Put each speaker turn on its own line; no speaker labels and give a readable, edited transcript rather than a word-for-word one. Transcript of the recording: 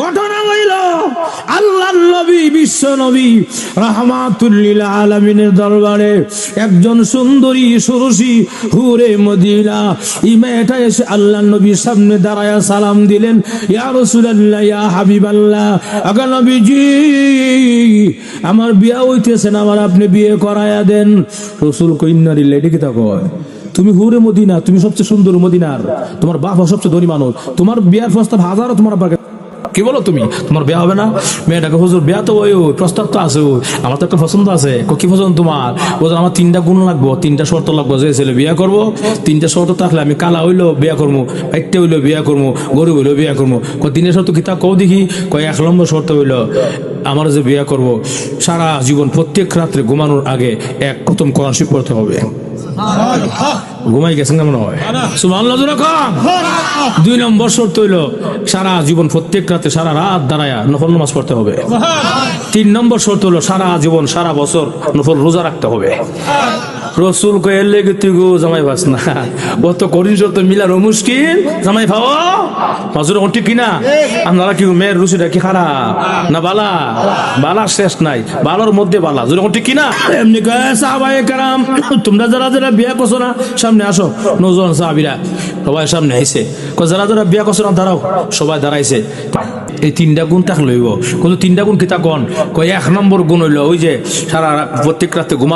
ঘটনা হইল আল্লাহর নবী বিশ্ব নবী রাহমাতুল লিল আলামিনের দরবারে একজন সুন্দরী সুরসী হুরে মদিনা ইমেটা এসে আল্লাহর নবীর সামনে দাঁড়ায়া সালাম দিলেন, ইয়া রাসূলুল্লাহ, ইয়া হাবিবাল্লাহ, আগা নবীজি আমার বিয়ে হইতেছে না, আমার আপনি বিয়ে করায়া দেন। রাসূল কই ইন্নারি লেডি কি তা কয়, তুমি হুরে মদিনা, তুমি সবচেয়ে সুন্দর মদিনার, তোমার বাপ সবচেয়ে ধনী মানুষ, তোমার বিয়ার প্রস্তাব হাজারো তোমার আব্বার কি বলো তুমি, তোমার বিয়া হবে না? মেয়েটাকে হুজুর বিয়া তো ওই প্রস্তাব তো আছে, আমার তো একটা পছন্দ আছে। কি পছন্দ তোমার? বলছেন আমার 3টা গুণ লাগবো, 3টা শর্ত লাগবো, যে ছেলে বিয়া করবো 3টা শর্ত থাকলে আমি কালা হইলো বিয়া করবো, একটা হইলো বিয়া করবো, গরু হইলো বিয়া করবো। 3টা শর্ত কি তা কও দেখি? 1 নম্বর শর্ত হইলো আমার যে বিয়া করবো সারা জীবন প্রত্যেক রাত্রে ঘুমানোর আগে 1 খতম কোরআন শরীফ পড়তে হবে। ঘুমাই গেছেন কেমন হয়? সুবহানাল্লাহ। 2 নম্বর শর্ত হইল সারা জীবন প্রত্যেক রাতে সারা রাত দাঁড়ায়া নফল নামাজ পড়তে হবে। 3 নম্বর শর্ত হলো সারা জীবন সারা বছর নফল রোজা রাখতে হবে। রসুল কয়ের লেগে তুই গো জামাই পাস না, অত কঠিন শর্ত মিলানো মুশকিল, জামাই পাও মাজুর ঠিক কিনা? আপনারা কি মেয়ের রুচিটা কি খারাপ না বালা? বালা শেষ নাই, বালার মধ্যে বালা, যেরকম ঠিক কিনা? এমনি সাহাবায়ে কেরাম তোমরা যারা যারা বিয়া করছো না সামনে আসো, নজওয়ান সাহাবীরা সবাই সামনে আইছে, যারা যারা বিয়া করছো না দাঁড়াও, সবাই দাঁড়াইছে। এই 3টা গুণ থাকলে হইব, কিন্তু 3টা গুণ কি তা কোন? 1 নম্বর গুণ হইলো ওই যে সারা প্রত্যেক রাতে ঘুমা